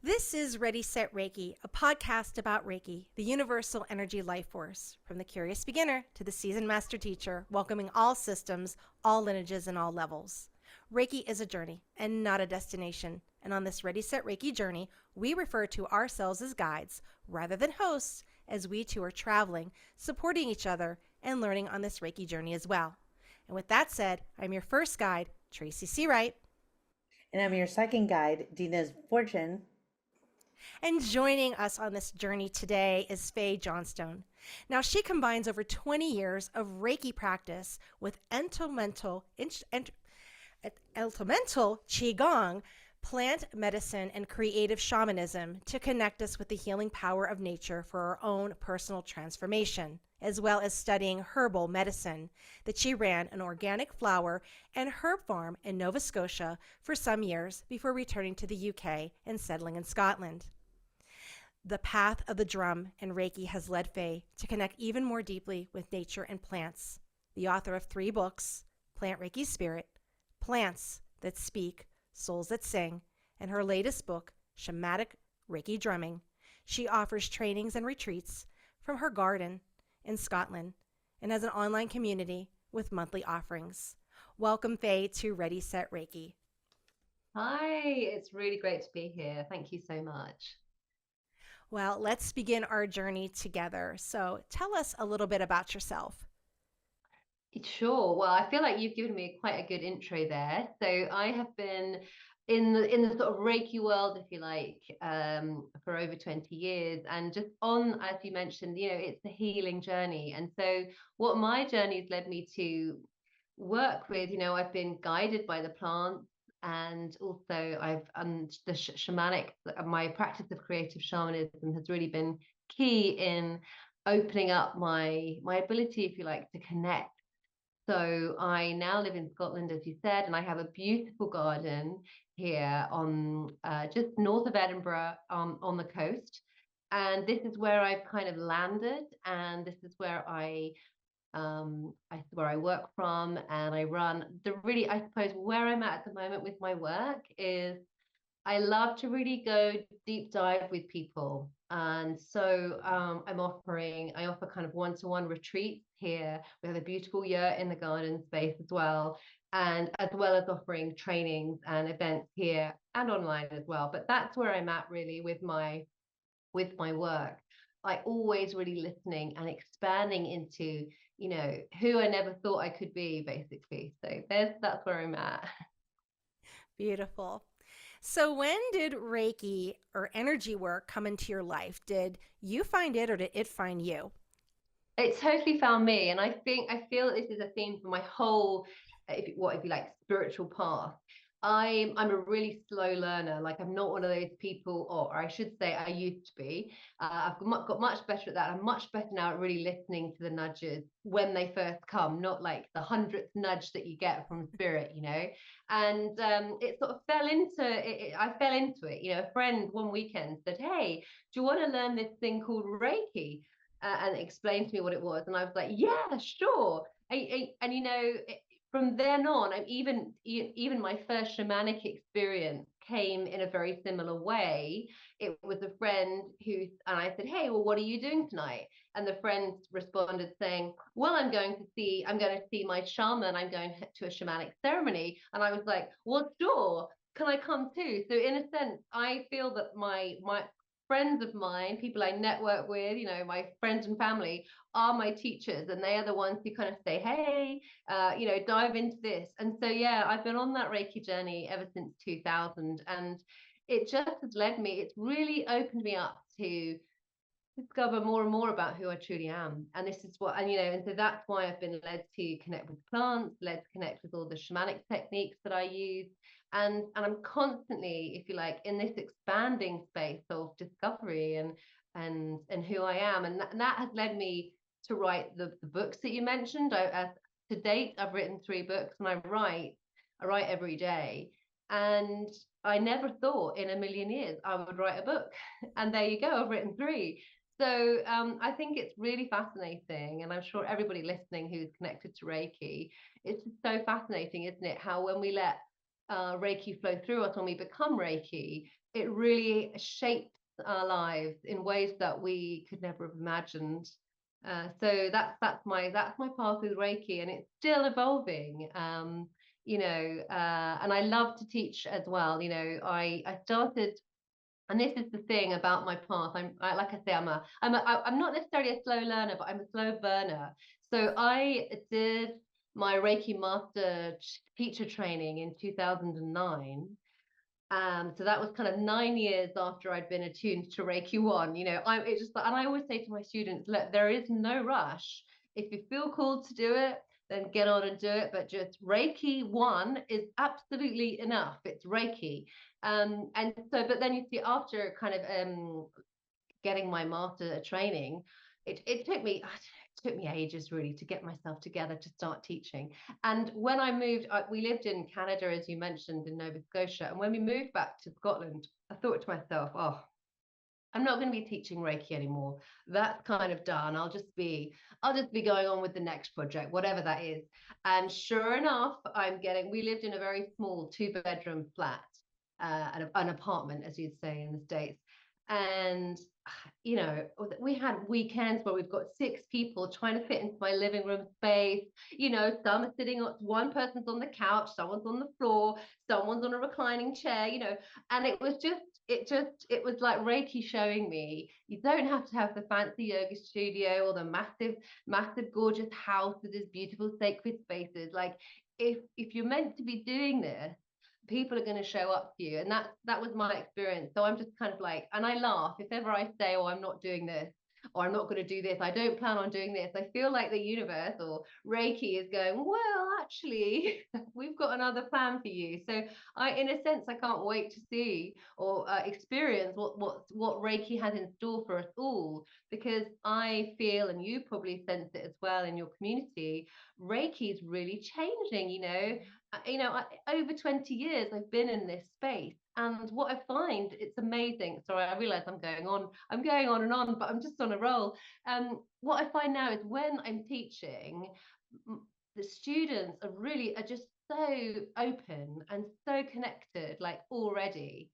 This is Ready Set Reiki, a podcast about Reiki, the universal energy life force, from the curious beginner to the seasoned master teacher, welcoming all systems, all lineages, and all levels. Reiki is a journey and not a destination. And on this Ready Set Reiki journey, we refer to ourselves as guides rather than hosts, as we too are traveling, supporting each other, and learning on this Reiki journey as well. And with that said, I'm your first guide, Tracy C. Wright. And I'm your second guide, Dina's Fortune. And joining us on this journey today is Fay Johnstone. Now, she combines over 20 years of Reiki practice with elemental qigong, plant medicine, and creative shamanism to connect us with the healing power of nature for our own personal transformation, as well as studying herbal medicine, that she ran an organic flower and herb farm in Nova Scotia for some years before returning to the UK and settling in Scotland. The path of the drum and Reiki has led Fay to connect even more deeply with nature and plants. The author of 3 books, Plant Reiki Spirit, Plants That Speak, Souls That Sing, and her latest book, Shamanic Reiki Drumming, she offers trainings and retreats from her garden in Scotland and has an online community with monthly offerings. Welcome, Fay, to Ready Set Reiki. Hi, it's really great to be here. Thank you so much. Well, let's begin our journey together. So tell us a little bit about yourself. Sure. Well, I feel like you've given me quite a good intro there. So I have been in the sort of Reiki world, if you like, for over 20 years. And just on, as you mentioned, it's a healing journey. And so what my journey has led me to work with, I've been guided by the plants. And also I've the shamanic, my practice of creative shamanism has really been key in opening up my ability, if you like, to connect. So I now live in Scotland, as you said, and I have a beautiful garden here on just north of Edinburgh, on the coast. And this is where I've kind of landed, and this is where where I work from, and I run the really, I suppose, where I'm at the moment with my work is I love to really go deep dive with people. And so I offer kind of one-to-one retreats here. We have a beautiful yurt in the garden space as well. And as well as offering trainings and events here and online as well. But that's where I'm at really with my work. I always really listening and expanding into, who I never thought I could be, basically. So that's where I'm at. Beautiful. So when did Reiki or energy work come into your life? Did you find it or did it find you? It totally found me, and I feel that this is a theme for my whole, if you like, spiritual path. I'm a really slow learner. Like, I'm not one of those people, or I should say, I used to be. I've got much better at that. I'm much better now at really listening to the nudges when they first come, not like the 100th nudge that you get from spirit, And it sort of fell into it. I fell into it. A friend one weekend said, "Hey, do you want to learn this thing called Reiki?" And explained to me what it was, and I was like, "Yeah, sure." And from then on, even my first shamanic experience came in a very similar way. It was a friend and I said, "Hey, well, what are you doing tonight?" And the friend responded saying, "Well, I'm going to see my shaman. I'm going to a shamanic ceremony." And I was like, "Well, sure. Can I come too?" So in a sense, I feel that my friends of mine, people I network with, my friends and family are my teachers, and they are the ones who kind of say, "Hey, dive into this." And so, yeah, I've been on that Reiki journey ever since 2000, and it just has led me, it's really opened me up to discover more and more about who I truly am. And this is what, and so that's why I've been led to connect with plants, led to connect with all the shamanic techniques that I use. And I'm constantly, if you like, in this expanding space of discovery and who I am. And that has led me to write the books that you mentioned. To date, I've written 3 books, and I write every day. And I never thought in a million years I would write a book. And there you go, I've written 3. So I think it's really fascinating, and I'm sure everybody listening who's connected to Reiki, it's just so fascinating, isn't it? How when we let Reiki flow through us, when we become Reiki, it really shapes our lives in ways that we could never have imagined. So that's my path with Reiki, and it's still evolving. And I love to teach as well. I started, and this is the thing about my path. Like I say, I'm not necessarily a slow learner, but I'm a slow burner. So I did my Reiki master teacher training in 2009. So that was kind of 9 years after I'd been attuned to Reiki 1. And I always say to my students, look, there is no rush. If you feel called to do it, then get on and do it. But just Reiki 1 is absolutely enough. It's Reiki. But then you see, after kind of getting my master training, it took me, I don't know, it took me ages really to get myself together to start teaching. And when I moved, we lived in Canada, as you mentioned, in Nova Scotia. And when we moved back to Scotland, I thought to myself, oh, I'm not going to be teaching Reiki anymore. That's kind of done. I'll just be going on with the next project, whatever that is. And sure enough, we lived in a very small 2-bedroom flat, an apartment, as you'd say in the States. And we had weekends where we've got 6 people trying to fit into my living room space. Some are sitting on, one person's on the couch, someone's on the floor, someone's on a reclining chair, and it was like Reiki showing me you don't have to have the fancy yoga studio or the massive gorgeous house with these beautiful sacred spaces. Like, if you're meant to be doing this, people are going to show up to you. And that was my experience. So I'm just kind of like, and I laugh if ever I say, oh, I'm not doing this, or I'm not going to do this, I don't plan on doing this. I feel like the universe or Reiki is going, well, actually, we've got another plan for you. So in a sense, I can't wait to see or experience what Reiki has in store for us all, because I feel, and you probably sense it as well in your community, Reiki is really changing. Over 20 years I've been in this space, and what I find, it's amazing. Sorry, I realize I'm going on and on, but I'm just on a roll. What I find now is when I'm teaching, the students are just so open and so connected, like, already.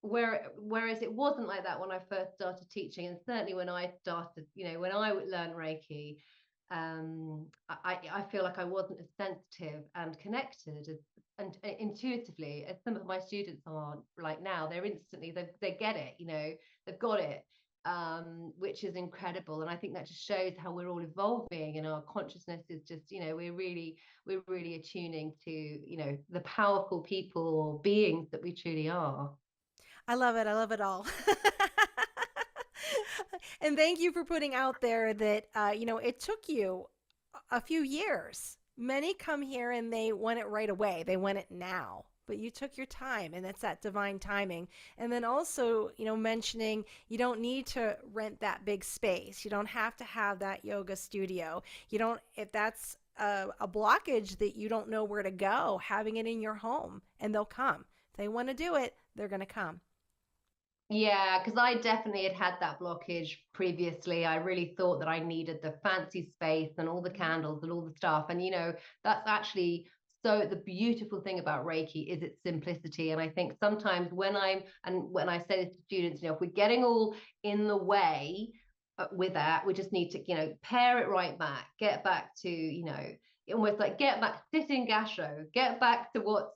Whereas it wasn't like that when I first started teaching, and certainly when I started, when I would learn Reiki, I feel like I wasn't as sensitive and connected and intuitively as some of my students are. Like now, they're instantly, they get it, they've got it, which is incredible. And I think that just shows how we're all evolving, and our consciousness is just, we're really attuning to, the powerful people or beings that we truly are. I love it. I love it all. And thank you for putting out there that, it took you a few years. Many come here and they want it right away. They want it now. But you took your time, and that's that divine timing. And then also, mentioning you don't need to rent that big space. You don't have to have that yoga studio. You don't, if that's a blockage that you don't know where to go, having it in your home, and they'll come. If they want to do it, they're going to come. Yeah, because I definitely had that blockage previously. I really thought that I needed the fancy space and all the candles and all the stuff. And, that's actually, so the beautiful thing about Reiki is its simplicity. And I think sometimes when I say this to students, if we're getting all in the way with that, we just need to, pare it right back, get back to, almost like get back, sit in gasho, get back to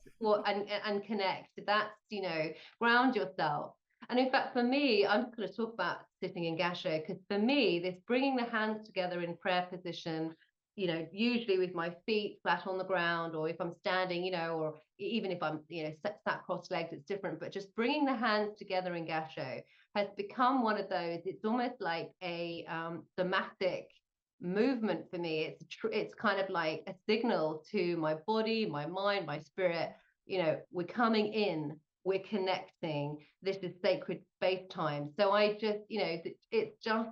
and connect. That's, ground yourself. And in fact, for me, I'm just going to talk about sitting in gasho, because for me, this bringing the hands together in prayer position, usually with my feet flat on the ground, or if I'm standing, or even if I'm, sat cross-legged, it's different. But just bringing the hands together in gasho has become one of those. It's almost like a somatic movement for me. It's kind of like a signal to my body, my mind, my spirit. We're coming in, we're connecting, this is sacred space time. So I just, it's just,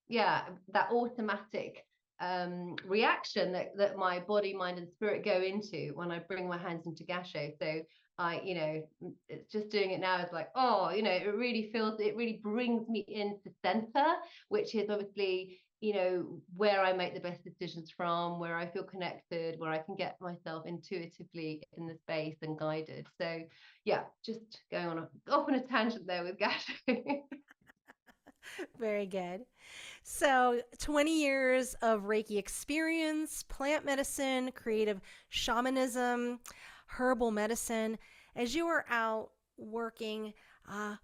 yeah, that automatic reaction that my body, mind, and spirit go into when I bring my hands into gasho. So it's just doing it now is like, oh, it really brings me into center, which is obviously, where I make the best decisions from, where I feel connected, where I can get myself intuitively in the space and guided. So yeah, just going off on a tangent there with Gato. Very good. So, 20 years of Reiki experience, plant medicine, creative shamanism, herbal medicine. As you are out working, uh,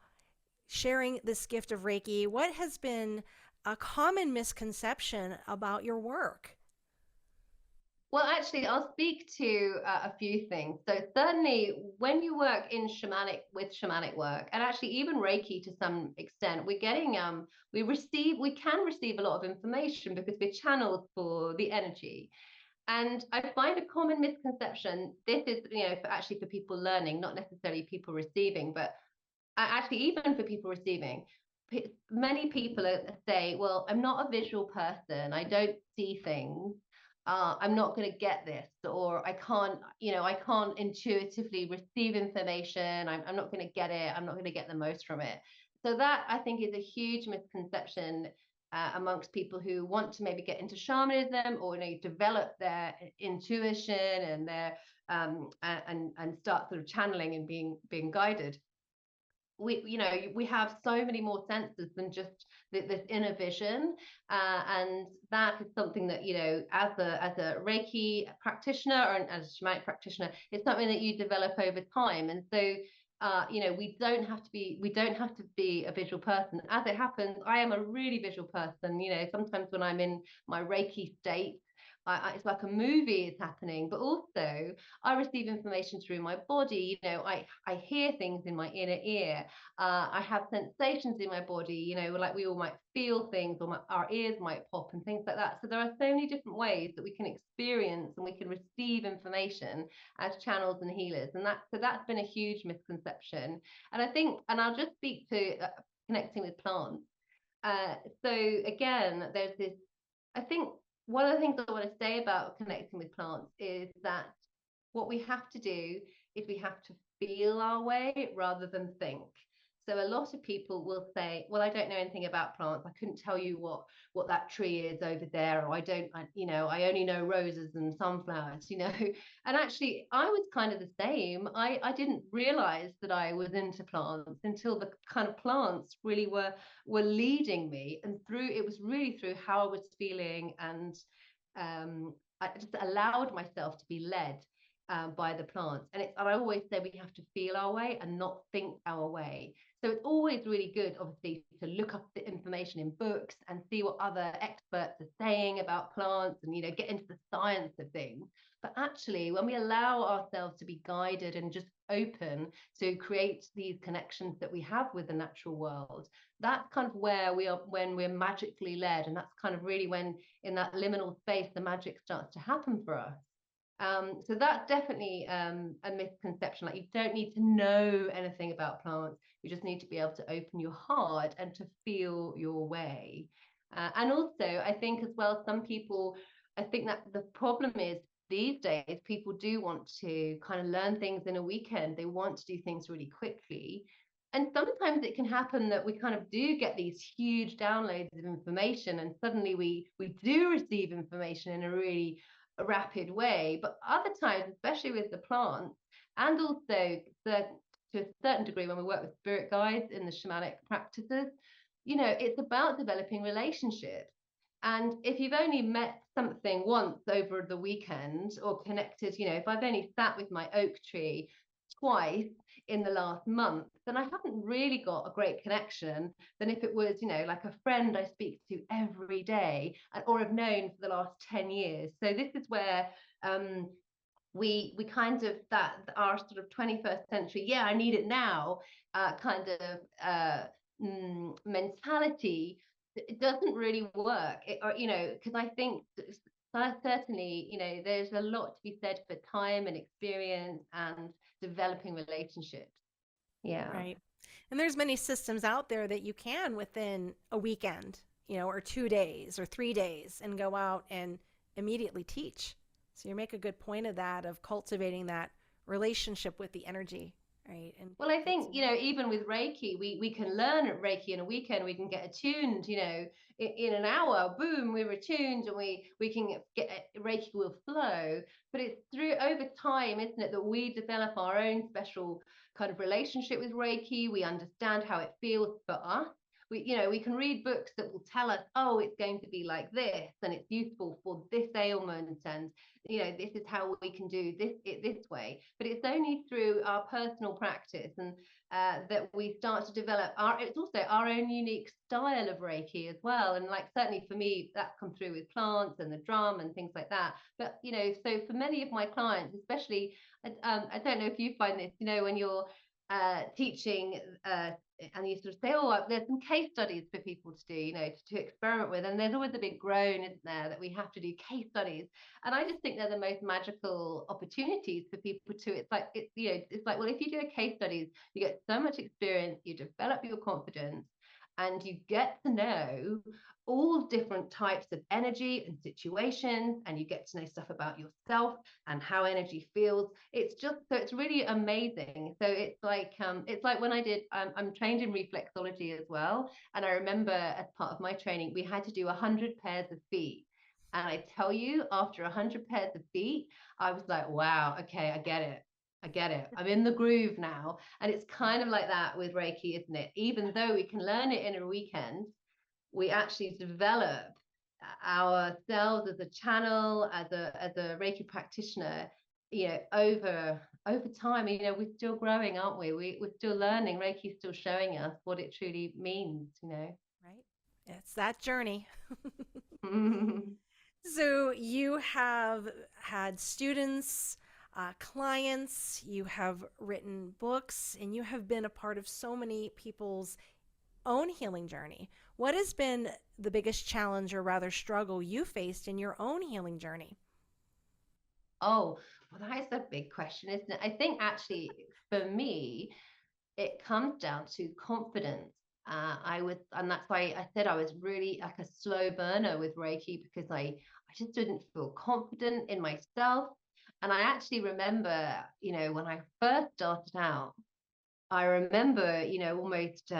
sharing this gift of Reiki, what has been a common misconception about your work? Well, actually, I'll speak to a few things. So certainly, when you work in shamanic work, and actually even Reiki to some extent, we're getting we can receive a lot of information because we're channeled for the energy. And I find a common misconception. This is, actually for people learning, not necessarily people receiving, but actually even for people receiving. Many people say, well, I'm not a visual person, I don't see things, I'm not going to get this, or I can't intuitively receive information, I'm not going to get it, I'm not going to get the most from it. So that, I think, is a huge misconception amongst people who want to maybe get into shamanism, or develop their intuition and their and start sort of channeling and being guided. We have so many more senses than just this inner vision, and that is something that, as a Reiki practitioner or as a shamanic practitioner, it's something that you develop over time. And so we don't have to be a visual person. As it happens, I am a really visual person. Sometimes when I'm in my Reiki state, it's like a movie is happening, but also I receive information through my body. I hear things in my inner ear. I have sensations in my body, like we all might feel things, or our ears might pop and things like that. So there are so many different ways that we can experience and we can receive information as channels and healers. And that's been a huge misconception. And I think, and I'll just speak to connecting with plants. So again, there's this, I think one of the things I want to say about connecting with plants is that what we have to do is we have to feel our way rather than think. So a lot of people will say, well, I don't know anything about plants, I couldn't tell you what that tree is over there, or I only know roses and sunflowers. And actually I was kind of the same. I didn't realize that I was into plants until the kind of plants really were leading me, and it was really through how I was feeling, and I just allowed myself to be led by the plants. And I always say we have to feel our way and not think our way. So it's always really good, obviously, to look up the information in books and see what other experts are saying about plants, and get into the science of things. But actually, when we allow ourselves to be guided and just open to create these connections that we have with the natural world, that's kind of where we are when we're magically led. And that's kind of really when, in that liminal space, the magic starts to happen for us. So that's definitely a misconception. Like, you don't need to know anything about plants. You just need to be able to open your heart and to feel your way. And also, I think as well, I think that the problem is these days, people do want to kind of learn things in a weekend. They want to do things really quickly. And sometimes it can happen that we kind of do get these huge downloads of information, and suddenly we do receive information in a really rapid way. But other times, especially with the plants, and also to a certain degree when we work with spirit guides in the shamanic practices, it's about developing relationships. And if you've only met something once over the weekend, or connected, if I've only sat with my oak tree twice in the last month, then I haven't really got a great connection than if it was, like a friend I speak to every day, or have known for the last 10 years. So this is where we kind of, that our sort of 21st century, I need it now, kind of mentality, it doesn't really work. Because I think certainly, there's a lot to be said for time and experience and developing relationships. Yeah. Right. And there's many systems out there that you can within a weekend, or 2 days or 3 days, and go out and immediately teach. So you make a good point of that, of cultivating that relationship with the energy. Right. And Well, I good to think, know. even with Reiki, we can learn Reiki in a weekend. We can get attuned, in an hour, boom, we're attuned, and we can get Reiki will flow. But it's through over time, isn't it, that we develop our own special kind of relationship with Reiki. We understand how it feels for us. We can read books that will tell us, oh, it's going to be like this, and it's useful for this ailment, and this is how we can do this way. But it's only through our personal practice and that we start to develop it's also our own unique style of Reiki as well. And like, certainly for me, that's come through with plants and the drum and things like that. But so for many of my clients, especially, I don't know if you find this, when you're teaching, and you sort of say, oh, there's some case studies for people to do, to experiment with. And there's always a big groan, isn't there, that we have to do case studies. And I just think they're the most magical opportunities for people to, it's like, well, if you do a case studies, you get so much experience, you develop your confidence, and you get to know all different types of energy and situations, and you get to know stuff about yourself and how energy feels. It's really amazing. So it's like when I did, I'm trained in reflexology as well, and I remember as part of my training we had to do 100 pairs of feet. And I tell you, after 100 pairs of feet, I was like, wow, okay, I get it. I get it. I'm in the groove now. And it's kind of like that with Reiki, isn't it? Even though we can learn it in a weekend, we actually develop ourselves as a channel, as a Reiki practitioner, over time. We're still growing, aren't we? We're still learning. Reiki's still showing us what it truly means. Right. It's that journey. So you have had students, clients, you have written books, and you have been a part of so many people's own healing journey. What has been the biggest challenge or rather struggle you faced in your own healing journey? Oh, well, that is a big question, isn't it? I think actually for me, it comes down to confidence. And that's why I said I was really like a slow burner with Reiki, because I just didn't feel confident in myself. And I actually remember, when I first started out, I remember, almost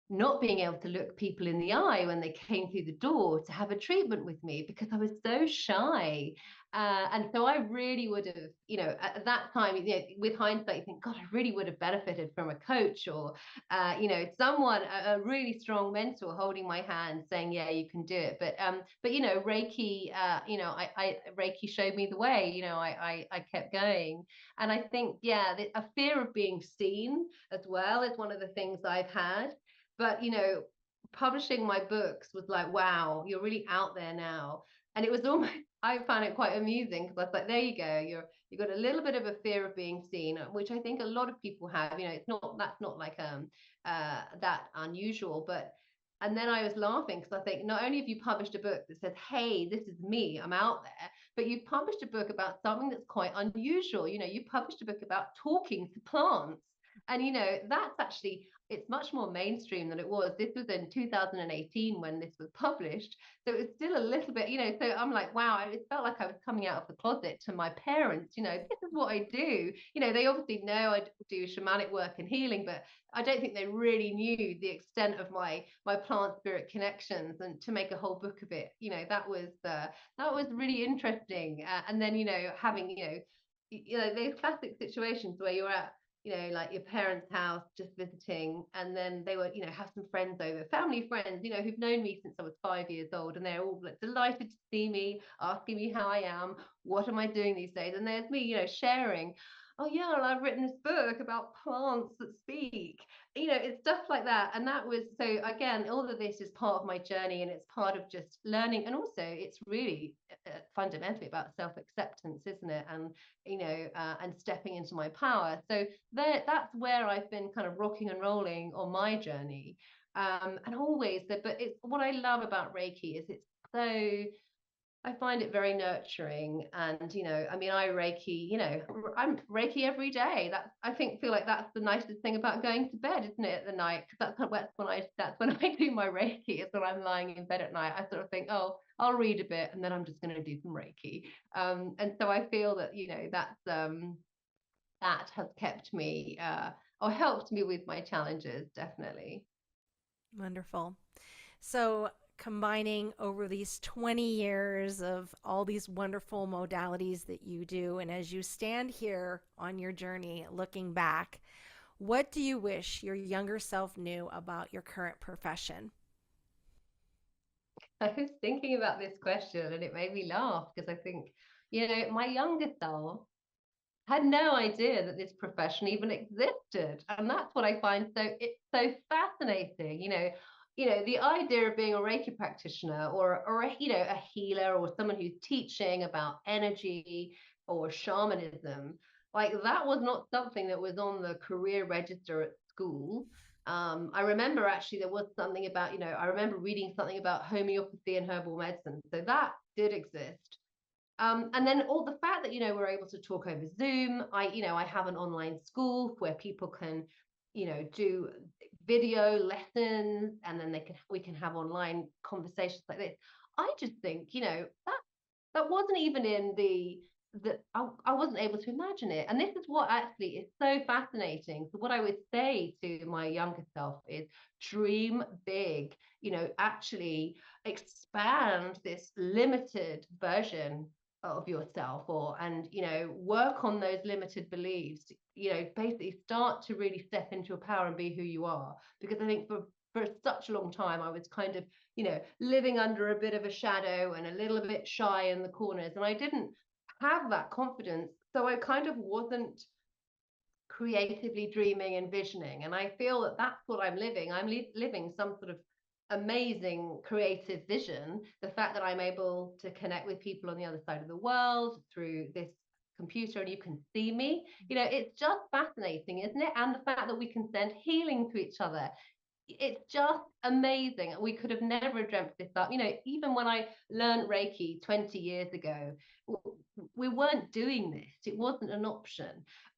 not being able to look people in the eye when they came through the door to have a treatment with me, because I was so shy. And so I really would have, at that time, with hindsight, you think, God, I really would have benefited from a coach, or, someone, a really strong mentor holding my hand saying, yeah, you can do it. But Reiki, Reiki showed me the way. I kept going. And I think, yeah, a fear of being seen as well is one of the things I've had. But publishing my books was like, wow, you're really out there now. And it was almost, I found it quite amusing, because I was like, there you go, you've got a little bit of a fear of being seen, which I think a lot of people have. That's not like that unusual. But and then I was laughing, because I think, not only have you published a book that says, hey, this is me, I'm out there, but you've published a book about something that's quite unusual. You published a book about talking to plants. And that's actually, it's much more mainstream than it was. This was in 2018 when this was published. So it's still a little bit, so I'm like, wow, it felt like I was coming out of the closet to my parents. This is what I do. They obviously know I do shamanic work and healing, but I don't think they really knew the extent of my plant spirit connections. And to make a whole book of it, that was really interesting. And then, having, those classic situations where you're at, like your parents' house, just visiting, and then they were, have some friends over, family friends, who've known me since I was 5 years old, and they're all like delighted to see me, asking me how I am, what am I doing these days, and there's me, sharing, oh yeah, well, I've written this book about plants that speak. It's stuff like that. And that was, so again, all of this is part of my journey, and it's part of just learning, and also it's really fundamentally about self-acceptance, isn't it? And and stepping into my power. So that's where I've been kind of rocking and rolling on my journey. And always, but it's what I love about Reiki is it's so, I find it very nurturing. And I mean, I'm Reiki every day. Feel like that's the nicest thing about going to bed, isn't it, at the night? Because that's when I do my Reiki, is when I'm lying in bed at night. I sort of think, oh, I'll read a bit, and then I'm just going to do some Reiki. And so I feel that that's that has kept me or helped me with my challenges, definitely. Wonderful. So, combining over these 20 years of all these wonderful modalities that you do, and as you stand here on your journey looking back, what do you wish your younger self knew about your current profession? I was thinking about this question and it made me laugh because I think, my younger self had no idea that this profession even existed, and that's what I find so fascinating. The idea of being a Reiki practitioner or a healer or someone who's teaching about energy or shamanism, like that was not something that was on the career register at school. I remember actually there was something about, I remember reading something about homeopathy and herbal medicine, so that did exist. And then all the fact that, we're able to talk over Zoom. I have an online school where people can, do video lessons, and then we can have online conversations like this. I just think, that wasn't even in I wasn't able to imagine it. And this is what actually is so fascinating. So what I would say to my younger self is dream big, actually expand this limited version of yourself, and work on those limited beliefs, basically start to really step into your power and be who you are. Because I think for such a long time I was kind of living under a bit of a shadow and a little bit shy in the corners, and I didn't have that confidence, so I kind of wasn't creatively dreaming and visioning. And I feel that that's what I'm living. I'm living some sort of amazing creative vision. The fact that I'm able to connect with people on the other side of the world through this computer and you can see me, it's just fascinating, isn't it? And the fact that we can send healing to each other, it's just amazing. We could have never dreamt this up. Even when I learned Reiki 20 years ago, we weren't doing this. It wasn't an option.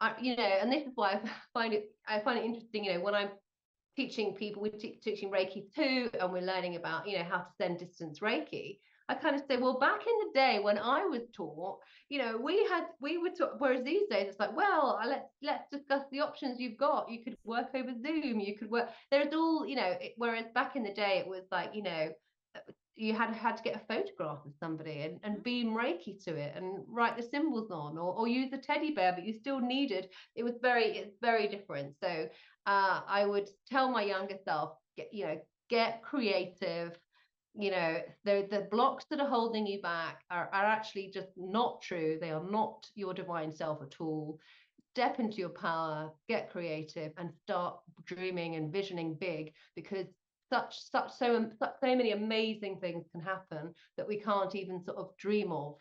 And this is why I find it interesting. When I'm teaching people, we're teaching Reiki too, and we're learning about how to send distance Reiki. I kind of say, well, back in the day when I was taught, we were taught, whereas these days it's like, well, let's discuss the options you've got. You could work over Zoom, you could work. There's all, whereas back in the day it was like, you had to get a photograph of somebody and beam Reiki to it and write the symbols on, or use a teddy bear, but you still needed, it's very different. So I would tell my younger self, get creative. The blocks that are holding you back are actually just not true. They are not your divine self at all. Step into your power, get creative, and start dreaming and visioning big, because so many amazing things can happen that we can't even sort of dream of,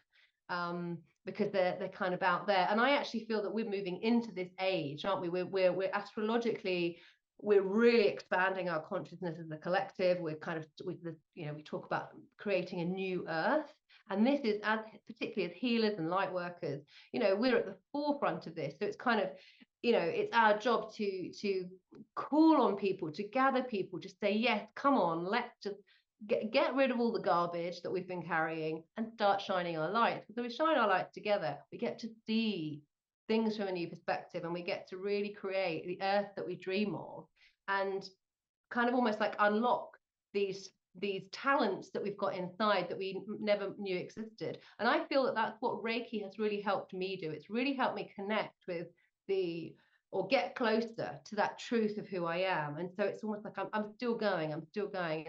because they're kind of out there. And I actually feel that we're moving into this age, aren't we? We're astrologically, we're really expanding our consciousness as a collective. We're kind of we talk about creating a new earth, and this is, as particularly as healers and light workers, we're at the forefront of this. So it's kind of, it's our job to call on people, to gather people, to say, yes, come on, let's just get rid of all the garbage that we've been carrying and start shining our lights. Because if we shine our lights together, we get to see things from a new perspective, and we get to really create the earth that we dream of, and kind of almost like unlock these talents that we've got inside that we never knew existed. And I feel that that's what Reiki has really helped me do. It's really helped me connect with or get closer to that truth of who I am. And so it's almost like I'm still going, and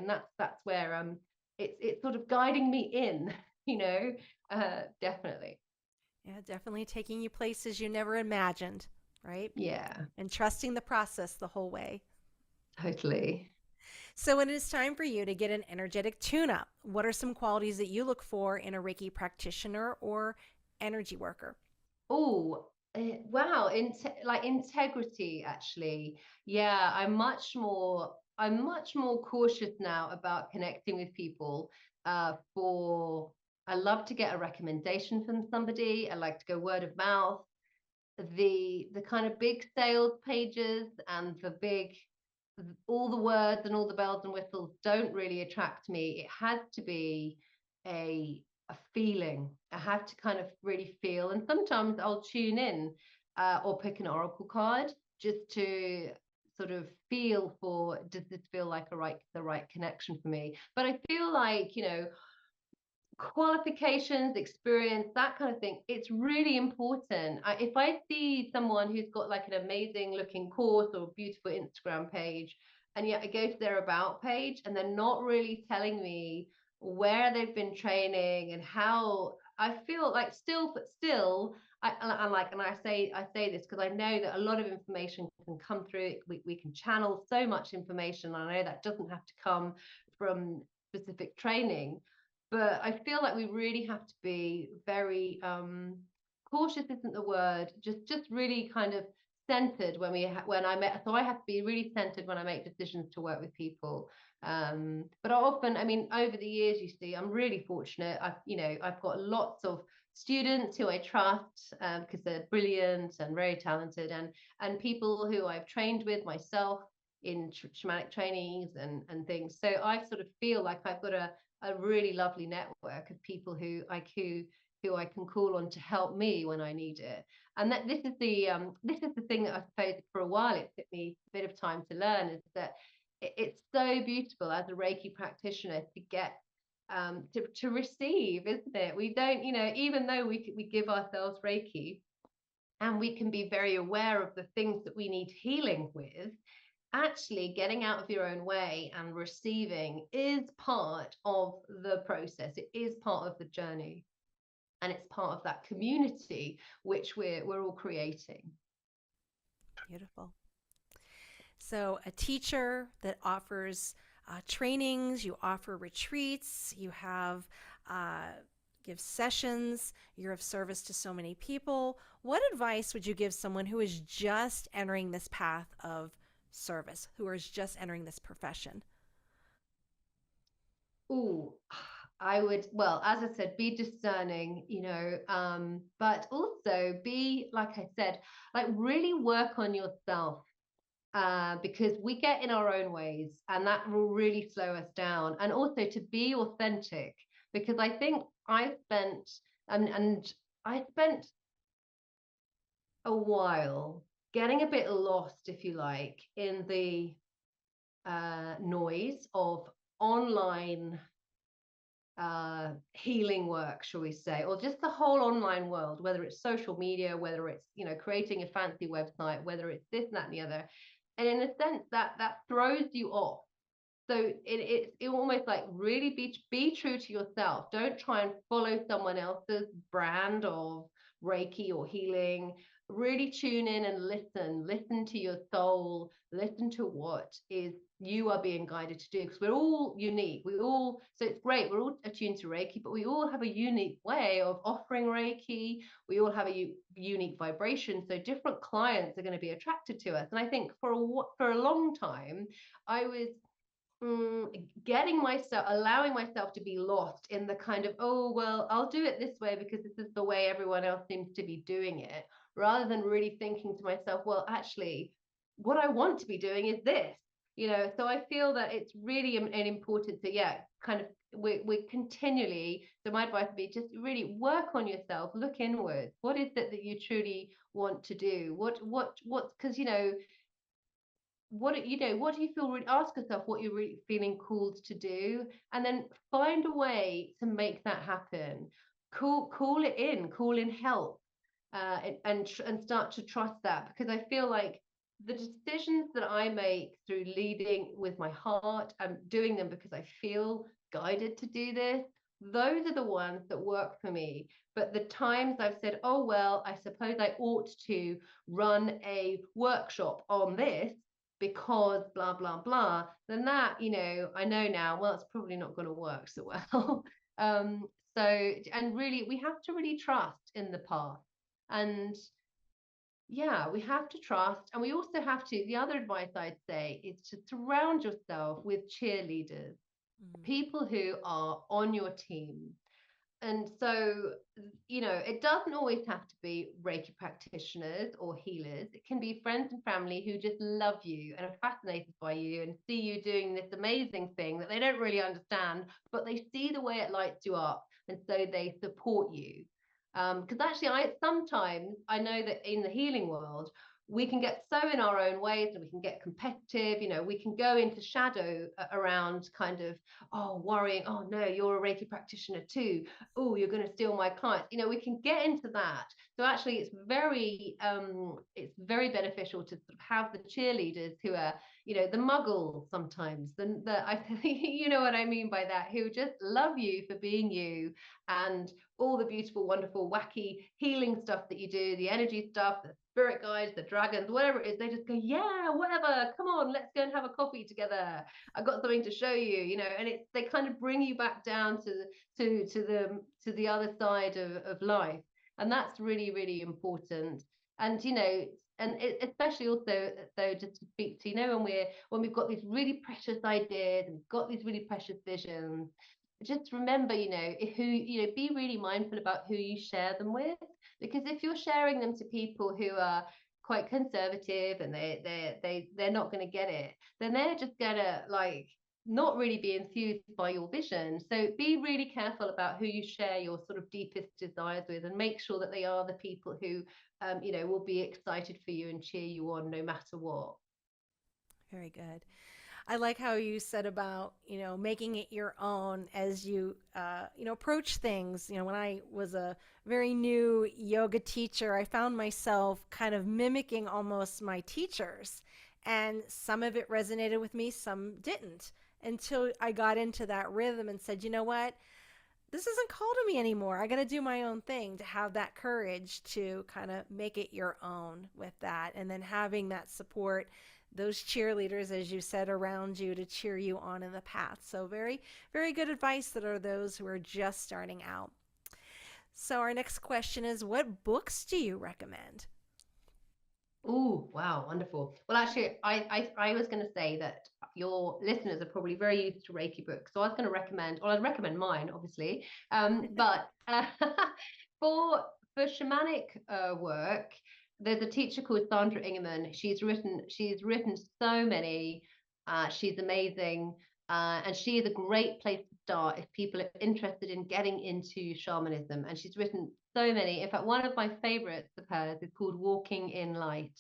that's where it's sort of guiding me in, definitely. Yeah, definitely taking you places you never imagined, right? Yeah, And trusting the process the whole way. totally. So, when it's time for you to get an energetic tune up, what are some qualities that you look for in a Reiki practitioner or energy worker? Oh, wow. Like integrity, actually. Yeah, I'm much more cautious now about connecting with people. I love to get a recommendation from somebody. I like to go word of mouth. The kind of big sales pages and all the words and all the bells and whistles don't really attract me. It has to be a a feeling. I have to kind of really feel, and sometimes I'll tune in or pick an oracle card just to sort of feel for, does this feel like the right connection for me? But I feel like, qualifications, experience, that kind of thing, it's really important. If I see someone who's got like an amazing looking course or beautiful Instagram page, and yet I go to their about page and they're not really telling me where they've been training and how, I feel like still I say this because I know that a lot of information can come through. We can channel so much information. I know that doesn't have to come from specific training, but I feel like we really have to be very cautious isn't the word, just really kind of centered when I met. So I have to be really centered when I make decisions to work with people. But I mean, over the years, you see, I'm really fortunate. I've got lots of students who I trust because they're brilliant and very talented, and people who I've trained with myself in shamanic trainings and things. So I sort of feel like I've got a really lovely network of people who I can call on to help me when I need it. And that this is the thing that I suppose for a while it took me a bit of time to learn, is that it's so beautiful as a Reiki practitioner to get to receive, isn't it? We don't, even though we give ourselves Reiki and we can be very aware of the things that we need healing with, actually getting out of your own way and receiving is part of the process. It is part of the journey, and it's part of that community which we're all creating. Beautiful. So, a teacher that offers trainings, you offer retreats, you have give sessions, you're of service to so many people. What advice would you give someone who is just entering this path of service, who is just entering this profession? Oh, I would, well, as I said, be discerning, but also be, like I said, like really work on yourself, because we get in our own ways and that will really slow us down. And also to be authentic, because I think and I spent a while getting a bit lost, if you like, in the noise of online healing work, shall we say, or just the whole online world, whether it's social media, whether it's creating a fancy website, whether it's this and that and the other. And in a sense that throws you off. So it almost like really be true to yourself. Don't try and follow someone else's brand of Reiki or healing. Really tune in and listen to your soul, listen to what is you are being guided to do, because we're all unique. So it's great, we're all attuned to Reiki, but we all have a unique way of offering Reiki. We all have a unique vibration, so different clients are going to be attracted to us. And I think for a long time I was allowing myself to be lost in the kind of, oh, well, I'll do it this way because this is the way everyone else seems to be doing it, rather than really thinking to myself, well, actually, what I want to be doing is this, So I feel that it's really an important to, kind of, we're continually, so my advice would be just really work on yourself, look inwards. What is it that you truly want to do? Because, what do you feel, really ask yourself what you're really feeling called to do, and then find a way to make that happen. Call in help, and start to trust that, because I feel like the decisions that I make through leading with my heart, I'm doing them because I feel guided to do this. Those are the ones that work for me. But the times I've said, oh well, I suppose I ought to run a workshop on this because blah blah blah, then that, I know now, well, it's probably not going to work so well. um so, and really we have to really trust in the path, and we have to trust. And we also have to, the other advice I'd say is to surround yourself with cheerleaders, people who are on your team. And so, it doesn't always have to be Reiki practitioners or healers. It can be friends and family who just love you and are fascinated by you and see you doing this amazing thing that they don't really understand, but they see the way it lights you up. And so they support you. Because actually, sometimes I know that in the healing world, we can get so in our own ways and we can get competitive. You know, we can go into shadow around kind of, oh, worrying, oh no, you're a Reiki practitioner too. Oh, you're going to steal my clients. You know, we can get into that. So actually, it's very beneficial to sort of have the cheerleaders who are, you know, the muggles sometimes. You know what I mean by that, who just love you for being you, and all the beautiful, wonderful, wacky healing stuff that you do, the energy stuff, the spirit guides, the dragons, whatever it is, they just go, yeah, whatever, come on, let's go and have a coffee together. I've got something to show you, you know, and they kind of bring you back down to the other side of life. And that's really, really important. And, you know, especially also, though, just to speak to, you know, when we've got these really precious ideas and we've got these really precious visions, just remember, you know, be really mindful about who you share them with, because if you're sharing them to people who are quite conservative and they're not going to get it, then they're just gonna like not really be enthused by your vision. So be really careful about who you share your sort of deepest desires with, and make sure that they are the people who you know, will be excited for you and cheer you on no matter what. Very good. I like how you said about, you know, making it your own as you, you know, approach things. You know, when I was a very new yoga teacher, I found myself kind of mimicking almost my teachers. And some of it resonated with me, some didn't, until I got into that rhythm and said, you know what? This isn't called to me anymore. I got to do my own thing, to have that courage to kind of make it your own with that. And then having that support, those cheerleaders, as you said, around you to cheer you on in the path. So very, very good advice that are those who are just starting out. So our next question is, what books do you recommend? Oh, wow, wonderful. Well, actually, I was going to say that your listeners are probably very used to Reiki books. So I was going to recommend, well, I'd recommend mine, obviously. But for shamanic work, there's a teacher called Sandra Ingerman. She's written so many. She's amazing. And she is a great place to start if people are interested in getting into shamanism. And she's written so many. In fact, one of my favorites of hers is called Walking in Light.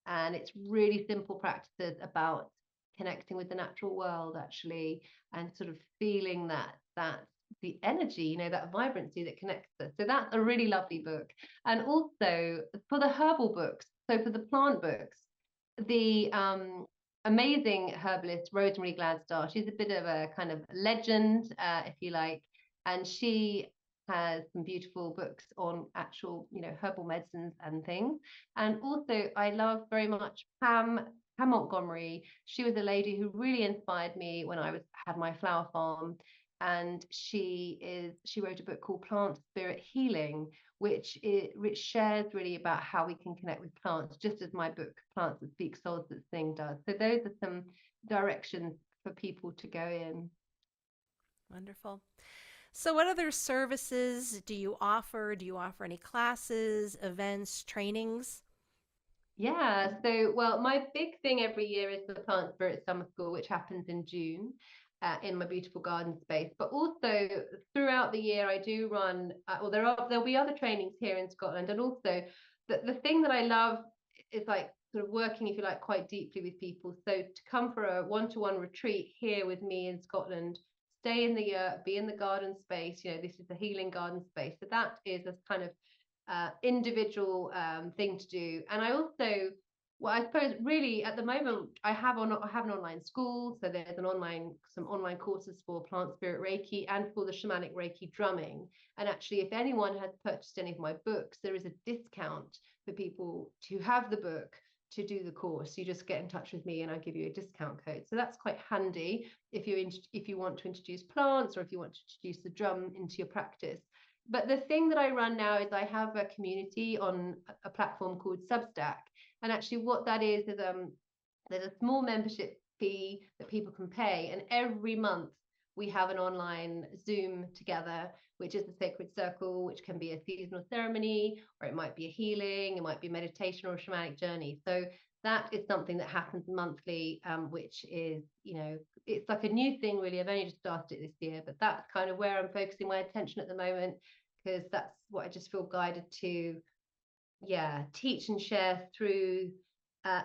And it's really simple practices about connecting with the natural world, actually, and sort of feeling that the energy, you know, that vibrancy that connects us. So that's a really lovely book. And also for the herbal books, so for the plant books, the amazing herbalist Rosemary Gladstar, she's a bit of a kind of legend, if you like, and she has some beautiful books on actual, you know, herbal medicines and things. And also I love very much Pam Montgomery. She was a lady who really inspired me when I had my flower farm. And she wrote a book called Plant Spirit Healing, which shares really about how we can connect with plants, just as my book Plants That Speak, Souls That Sing does. So those are some directions for people to go in. Wonderful. So what other services do you offer? Do you offer any classes, events, trainings? Yeah, so well, my big thing every year is the Plant Spirit Summer School, which happens in June. In my beautiful garden space, but also throughout the year I do run or there'll be other trainings here in Scotland. And also the thing that I love is like sort of working, if you like, quite deeply with people. So to come for a one-to-one retreat here with me in Scotland, stay in the be in the garden space, you know, this is a healing garden space, so that is a kind of individual thing to do. And I also, well, I suppose really at the moment I have an online school. So there's some online courses for Plant Spirit Reiki and for the Shamanic Reiki Drumming. And actually, if anyone has purchased any of my books, there is a discount for people to have the book to do the course. You just get in touch with me and I give you a discount code. So that's quite handy if you want to introduce plants, or if you want to introduce the drum into your practice. But the thing that I run now is I have a community on a platform called Substack. And actually what that is there's a small membership fee that people can pay. And every month we have an online Zoom together, which is the Sacred Circle, which can be a seasonal ceremony, or it might be a healing, it might be meditation or a shamanic journey. So that is something that happens monthly, which is, you know, it's like a new thing really. I've only just started it this year, but that's kind of where I'm focusing my attention at the moment, because that's what I just feel guided to, yeah, teach and share through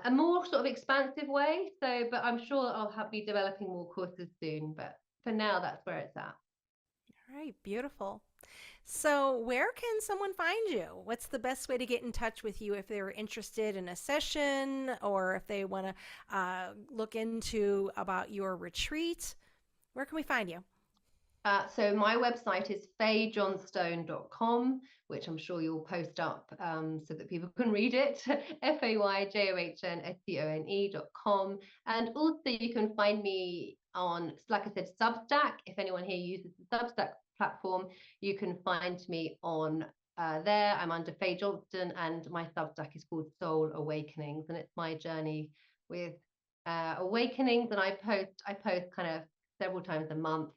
a more sort of expansive way. So, but I'm sure be developing more courses soon. But for now, that's where it's at. All right, beautiful. So, where can someone find you? What's the best way to get in touch with you if they're interested in a session or if they want to look into about your retreat? Where can we find you? So my website is fayjohnstone.com, which I'm sure you'll post up so that people can read it. FayJohnstone.com. And also you can find me on, like I said, Substack. If anyone here uses the Substack platform, you can find me on there. I'm under Fay Johnstone, and my Substack is called Soul Awakenings, and it's my journey with awakenings. And I post kind of several times a month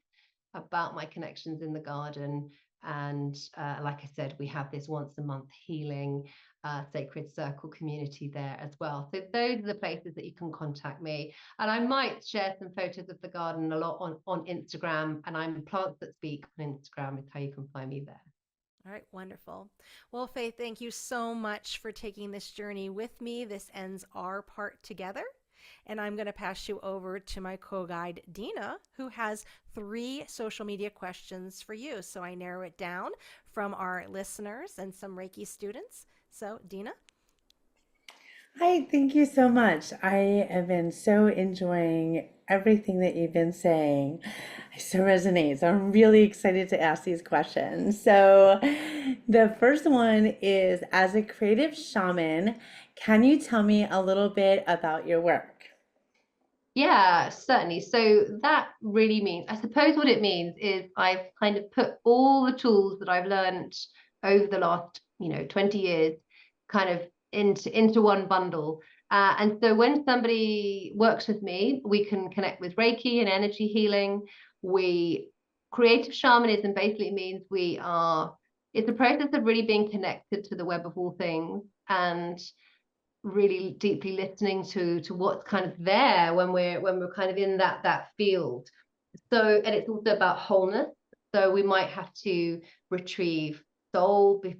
about my connections in the garden. And like I said, we have this once a month healing sacred circle community there as well. So those are the places that you can contact me. And I might share some photos of the garden a lot on Instagram, and I'm Plants That Speak on Instagram is how you can find me there. All right, wonderful. Well, Faith, thank you so much for taking this journey with me. This ends our part together. And I'm going to pass you over to my co-guide, Dina, who has 3 social media questions for you. So I narrow it down from our listeners and some Reiki students. So, Dina? Hi, thank you so much. I have been so enjoying everything that you've been saying. It so resonates. I'm really excited to ask these questions. So, the first one is, as a creative shaman, can you tell me a little bit about your work? Yeah, certainly. So that really means, I suppose what it means is I've kind of put all the tools that I've learned over the last, 20 years kind of into one bundle. And so when somebody works with me, we can connect with Reiki and energy healing. Creative shamanism basically means it's a process of really being connected to the web of all things and really deeply listening to what's kind of there when we're kind of in that field. So, and it's also about wholeness. So we might have to retrieve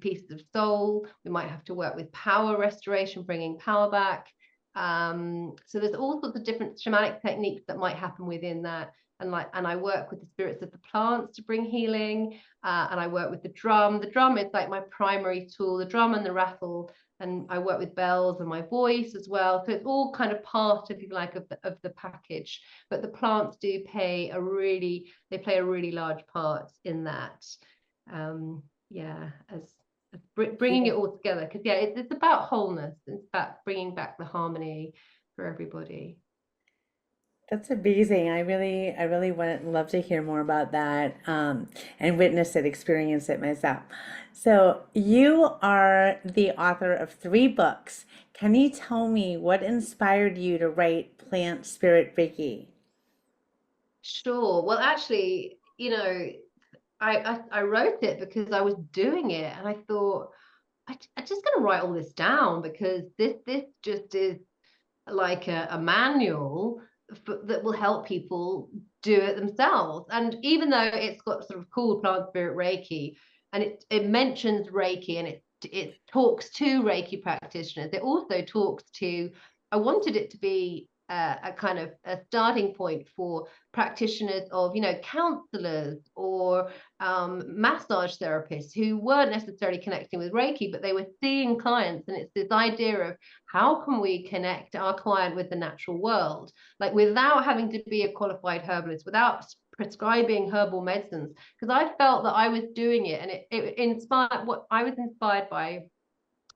pieces of soul. We might have to work with power restoration, bringing power back. So there's all sorts of different shamanic techniques that might happen within that. And I work with the spirits of the plants to bring healing. And I work with the drum. The drum is like my primary tool, the drum and the rattle. And I work with bells and my voice as well. So it's all kind of part, if you like, of the package. But the plants play a really large part in that. As bringing it all together, because it's about wholeness. It's about bringing back the harmony for everybody. That's amazing. I really would love to hear more about that, and witness it, experience it myself. So you are the author of 3 books. Can you tell me what inspired you to write Plant Spirit Reiki? Sure. Well, actually, I wrote it because I was doing it, and I thought I'm just going to write all this down because this just is like a manual that will help people do it themselves. And even though it's got sort of called Plant Spirit Reiki, and it mentions Reiki, and it talks to Reiki practitioners, it also talks to, I wanted it to be a kind of a starting point for practitioners of, counselors or massage therapists who weren't necessarily connecting with Reiki, but they were seeing clients. And it's this idea of how can we connect our client with the natural world, like without having to be a qualified herbalist, without prescribing herbal medicines, because I felt that I was doing it, and it inspired what I was inspired by.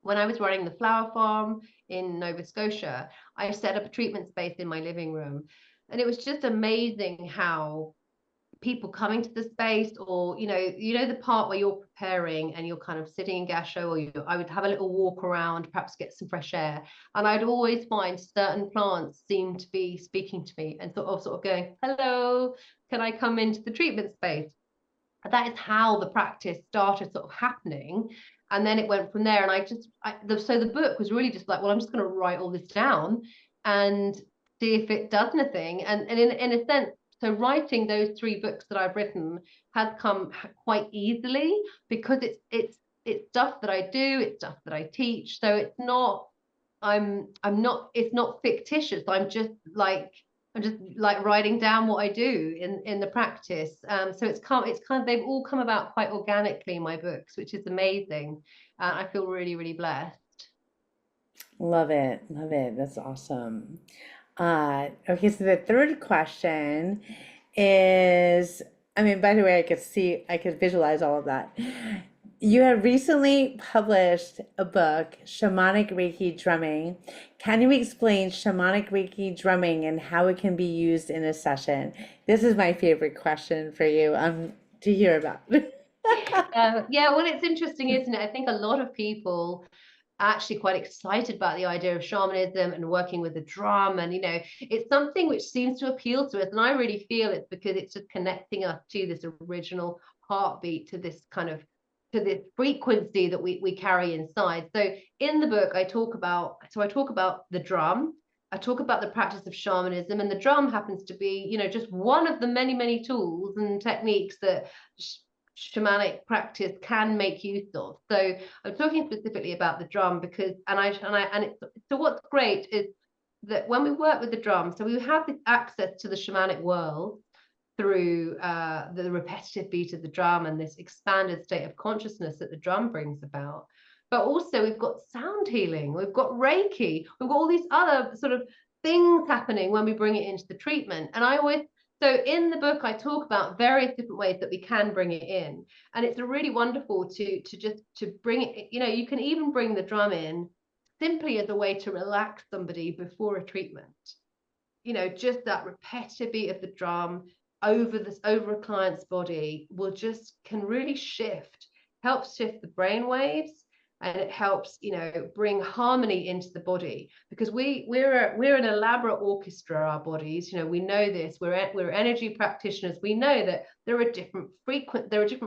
When I was running the flower farm in Nova Scotia, I set up a treatment space in my living room. And it was just amazing how people coming to the space, or the part where you're preparing and you're kind of sitting in gasho, or I would have a little walk around, perhaps get some fresh air, and I'd always find certain plants seem to be speaking to me and sort of going, hello, can I come into the treatment space? That is how the practice started sort of happening. And then it went from there. And so the book was really just like, well, I'm just going to write all this down and see if it does anything. And in a sense, So writing those 3 books that I've written has come quite easily, because it's stuff that I do, it's stuff that I teach. So it's not, it's not fictitious. I'm just like writing down what I do in the practice. So it's kind of, they've all come about quite organically, my books, which is amazing. I feel really, really blessed. Love it. Love it. That's awesome. Okay, so the third question is, I mean, by the way, I could visualize all of that. You have recently published a book, Shamanic Reiki Drumming. Can you explain Shamanic Reiki Drumming and how it can be used in a session? This is my favorite question for you to hear about. Yeah, well, it's interesting, isn't it? I think a lot of people are actually quite excited about the idea of shamanism and working with the drum, and it's something which seems to appeal to us, and I really feel it's because it's just connecting us to this original heartbeat, to this frequency that we carry inside. So in the book, I talk about the drum, I talk about the practice of shamanism, and the drum happens to be, just one of the many, many tools and techniques that shamanic practice can make use of. So I'm talking specifically about the drum because, so what's great is that when we work with the drum, so we have this access to the shamanic world through the repetitive beat of the drum and this expanded state of consciousness that the drum brings about. But also we've got sound healing, we've got Reiki, we've got all these other sort of things happening when we bring it into the treatment. And so in the book, I talk about various different ways that we can bring it in. And it's really wonderful to bring it, you can even bring the drum in simply as a way to relax somebody before a treatment. Just that repetitive beat of the drum over a client's body can really helps shift the brain waves, and it helps bring harmony into the body, because we're an elaborate orchestra, our bodies. We know this. We're energy practitioners. We know that there are different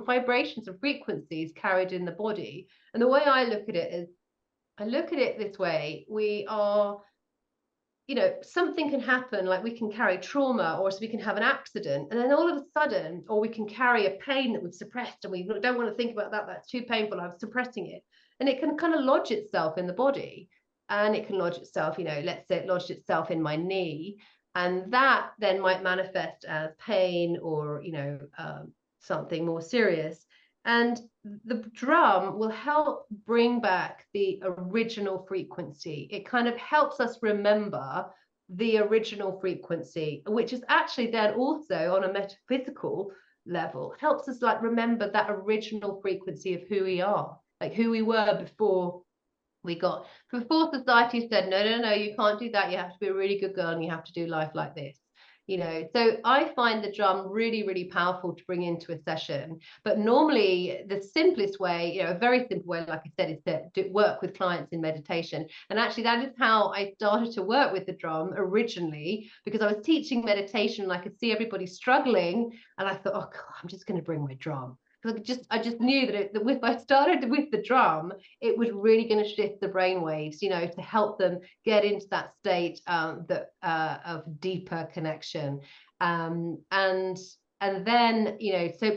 vibrations and frequencies carried in the body. And the way I look at it is, I look at it this way: we are, something can happen, like we can carry trauma, or so we can have an accident, and then all of a sudden, or we can carry a pain that we've suppressed and we don't want to think about that, that's too painful, I'm suppressing it, and it can kind of lodge itself in the body, and it can lodge itself, let's say it lodged itself in my knee, and that then might manifest as pain, or something more serious. And the drum will help bring back the original frequency. It kind of helps us remember the original frequency, which is actually then also on a metaphysical level, helps us remember that original frequency of who we are, like who we were before society said, no, you can't do that. You have to be a really good girl and you have to do life like this. So I find the drum really, really powerful to bring into a session. But normally the simplest way, a very simple way, like I said, is to work with clients in meditation. And actually that is how I started to work with the drum originally, because I was teaching meditation and I could see everybody struggling, and I thought, oh God, I'm just going to bring my drum. I just knew that if I started with the drum, it was really going to shift the brain waves, to help them get into that state of deeper connection. And then,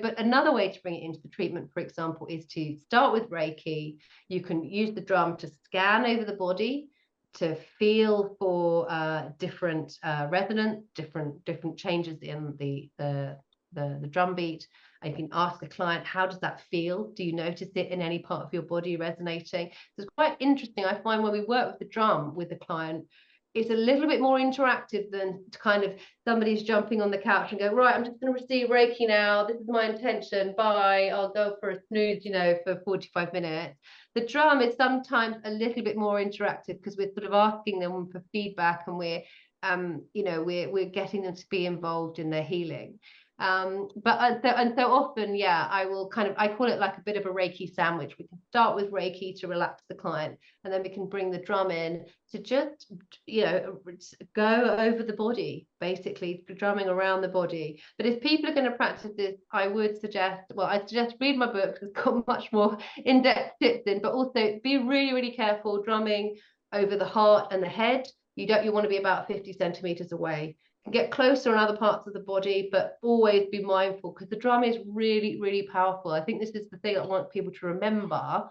but another way to bring it into the treatment, for example, is to start with Reiki. You can use the drum to scan over the body, to feel for different resonance, different changes in the drum beat. You can ask a client, how does that feel? Do you notice it in any part of your body resonating? So it's quite interesting. I find when we work with the drum with the client, it's a little bit more interactive than kind of somebody's jumping on the couch and go, right, I'm just going to receive Reiki now. This is my intention. Bye. I'll go for a snooze, for 45 minutes. The drum is sometimes a little bit more interactive because we're sort of asking them for feedback, and we're getting them to be involved in their healing. But so often, I call it like a bit of a Reiki sandwich. We can start with Reiki to relax the client, and then we can bring the drum in to just go over the body, basically drumming around the body. But if people are going to practice this, I suggest read my book. It's got much more in-depth tips in, but also be really, really careful drumming over the heart and the head. You want to be about 50 centimeters away, get closer on other parts of the body, but always be mindful, because the drum is really, really powerful. I think this is the thing I want people to remember.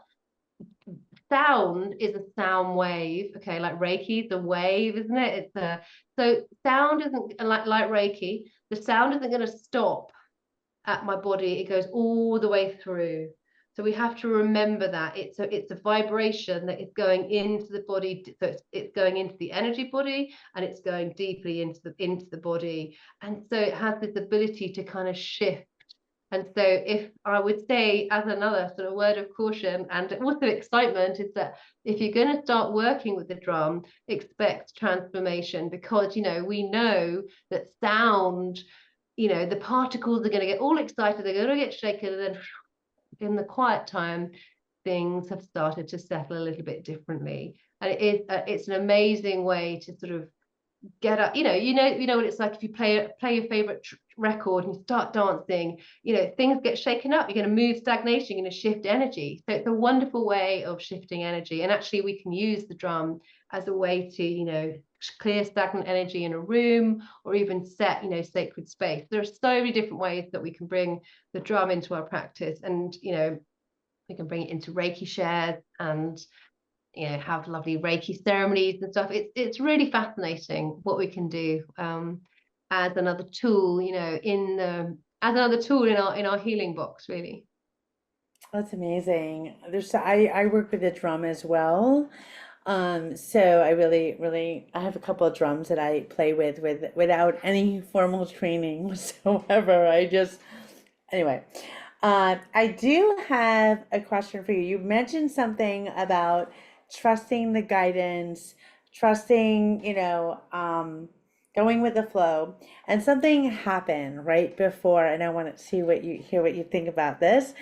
Sound is a sound wave, okay, like Reiki is a wave, isn't it? It's a, so sound isn't like Reiki, the sound isn't going to stop at my body, it goes all the way through. So we have to remember that it's a vibration that is going into the body. So it's going into the energy body, and it's going deeply into the body, and so it has this ability to kind of shift. And so, if I would say, as another sort of word of caution and also excitement, is that if you're going to start working with the drum, expect transformation, because, we know that sound, the particles are going to get all excited, they're going to get shaken, and then in the quiet time, things have started to settle a little bit differently. And it's an amazing way to sort of get up, what it's like if you play your favorite record and you start dancing, things get shaken up, you're going to move stagnation, you're going to shift energy. So it's a wonderful way of shifting energy, and actually we can use the drum as a way to clear stagnant energy in a room, or even set sacred space. There are so many different ways that we can bring the drum into our practice, and we can bring it into Reiki shares, and have lovely Reiki ceremonies and stuff. It's really fascinating what we can do as another tool, as another tool in our healing box, really. That's amazing. I work with the drum as well. So I really I have a couple of drums that I play without any formal training whatsoever. Anyway. I do have a question for you. You mentioned something about trusting the guidance, trusting, going with the flow, and something happened right before, and I want to hear what you think about this.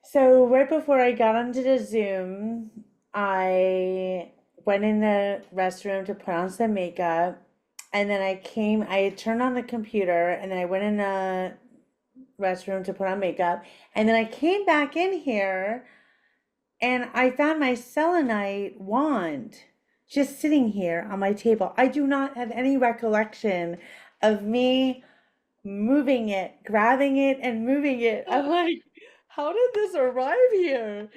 So right before I got onto the Zoom, I went in the restroom to put on some makeup, and then I had turned on the computer, and then I went in the restroom to put on makeup, and then I came back in here and I found my selenite wand just sitting here on my table. I do not have any recollection of me moving it, grabbing it, and moving it. I'm like, how did this arrive here?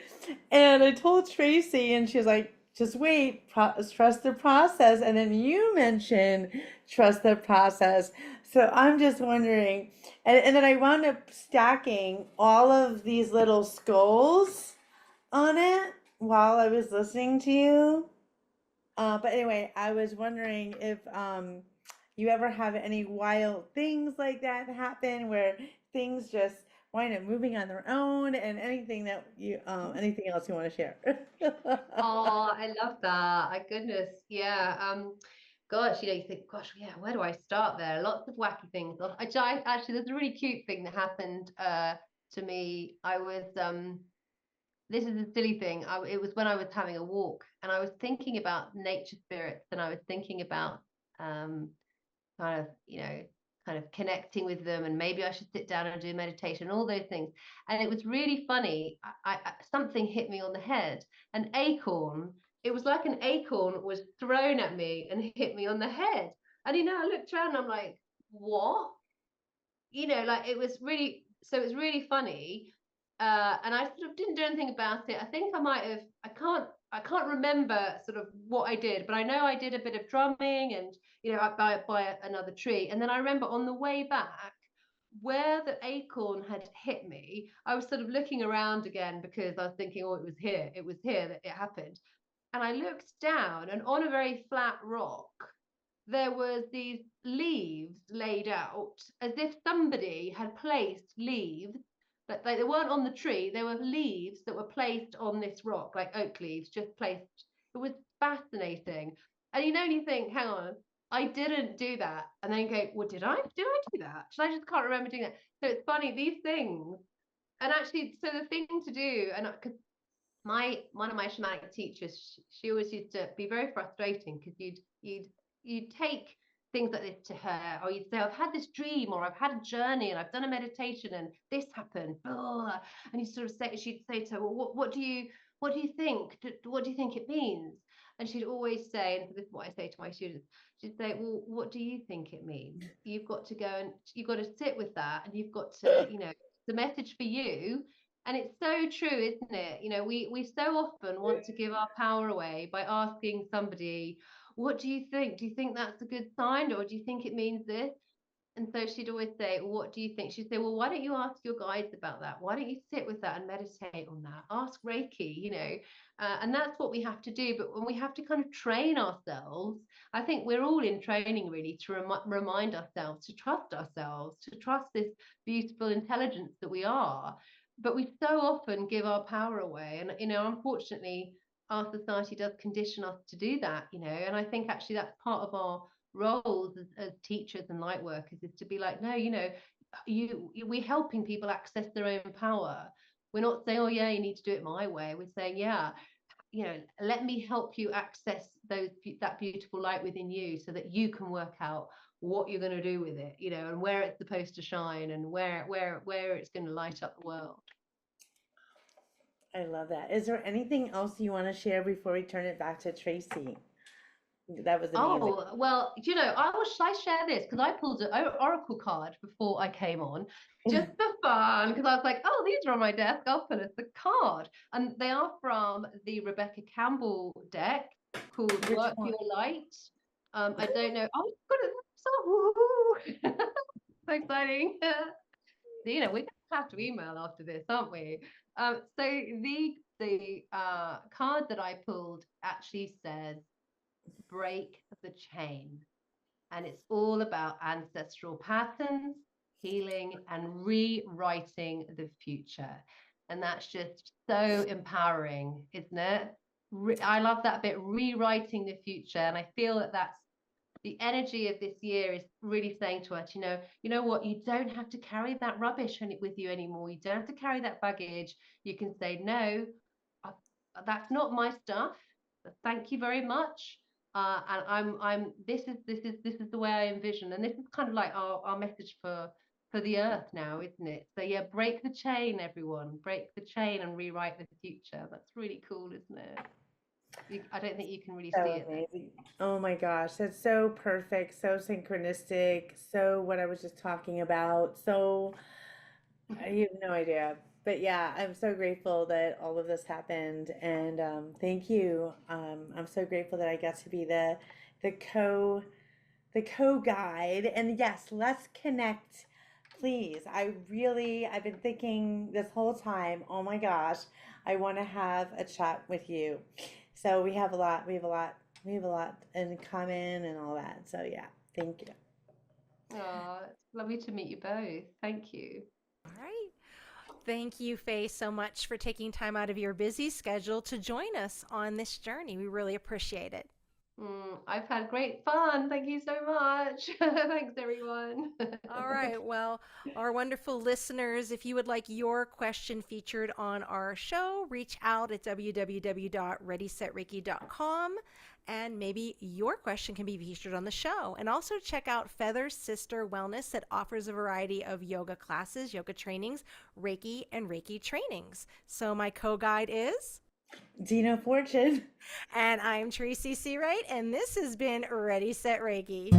And I told Tracy, and she was like, just wait, trust the process. And then you mentioned trust the process. So I'm just wondering, and then I wound up stacking all of these little skulls on it while I was listening to you. But anyway, I was wondering if you ever have any wild things like that happen where things just wind up moving on their own, and anything else you want to share. Oh, I love that. My goodness. Yeah. Gosh, you think, gosh, yeah, where do I start there? Lots of wacky things. Actually, there's a really cute thing that happened to me. I was this is a silly thing. It was when I was having a walk, and I was thinking about nature spirits, and I was thinking about kind of, kind of connecting with them, and maybe I should sit down and do meditation, all those things. And it was really funny. Something hit me on the head, an acorn. It was like an acorn was thrown at me and hit me on the head. And I looked around and I'm like, what? Like it was really, so it was really funny. And I sort of didn't do anything about it. I think I might have, I can't remember sort of what I did, but I know I did a bit of drumming, and by another tree. And then I remember on the way back, where the acorn had hit me, I was sort of looking around again, because I was thinking, oh, it was here that it happened. And I looked down, and on a very flat rock, there was these leaves laid out, as if somebody had placed leaves, but they weren't on the tree. They were leaves that were placed on this rock, like oak leaves, just placed. It was fascinating. And you think, hang on, I didn't do that. And then you go, well, did I do that? I just can't remember doing that. So it's funny, these things. And actually, so the thing to do, and because one of my shamanic teachers, she always used to be very frustrating, because you'd take things like this to her, or you'd say, I've had this dream, or I've had a journey, and I've done a meditation, and this happened, blah. And she'd say to her, well, what do you think? What do you think it means? And she'd always say, and this is what I say to my students, she'd say, well, what do you think it means? You've got to go and you've got to sit with that, and you've got to, the message for you. And it's so true, isn't it? We so often want to give our power away by asking somebody, what do you think? Do you think that's a good sign? Or do you think it means this? And so she'd always say, well, what do you think? She'd say, well, why don't you ask your guides about that? Why don't you sit with that and meditate on that? Ask Reiki, and that's what we have to do. But when we have to kind of train ourselves, I think we're all in training really to remind ourselves, to trust this beautiful intelligence that we are. But we so often give our power away. And, unfortunately, our society does condition us to do that, and I think actually that's part of our roles as teachers and light workers, is to be like, no, we're helping people access their own power. We're not saying, oh yeah, you need to do it my way. We're saying, yeah, let me help you access that beautiful light within you, so that you can work out what you're going to do with it, and where it's supposed to shine, and where it's going to light up the world. I love that. Is there anything else you want to share before we turn it back to Tracy? That was amazing. Oh, well, I share this because I pulled an oracle card before I came on, just for fun, because I was like, oh, these are on my desk, I'll pull us a card. And they are from the Rebecca Campbell deck called Which Work one? Your Light. I don't know. Oh, good. So exciting. We're going to have to email after this, aren't we? So the card that I pulled actually says, break the chain. And it's all about ancestral patterns, healing, and rewriting the future. And that's just so empowering, isn't it? I love that bit, rewriting the future. And I feel that that's the energy of this year, is really saying to us, you know what, you don't have to carry that rubbish with you anymore. You don't have to carry that baggage. You can say, no, that's not my stuff. Thank you very much. And I'm this is the way I envision, and this is kind of like our message for the earth now, isn't it? So yeah, break the chain, everyone, break the chain and rewrite the future. That's really cool, isn't it? I don't think you can really So see it. amazing. Oh my gosh, that's so perfect, so synchronistic, so what I was just talking about. So you have no idea. But yeah, I'm so grateful that all of this happened, and thank you. I'm so grateful that I got to be the co guide. And yes, let's connect, please. I've been thinking this whole time, oh my gosh, I want to have a chat with you. So we have a lot in common and all that. So yeah, thank you. Oh, it's lovely to meet you both. Thank you. All right. Thank you, Faye, so much for taking time out of your busy schedule to join us on this journey. We really appreciate it. I've had great fun. Thank you so much. Thanks, everyone. All right. Well, our wonderful listeners, if you would like your question featured on our show, reach out at www.ReadySetReiki.com, and maybe your question can be featured on the show. And also check out Feather Sister Wellness, that offers a variety of yoga classes, yoga trainings, Reiki, and Reiki trainings. So my co-guide is Dina Fortune. And I'm Tracy C. Wright, and this has been Ready, Set, Reiki.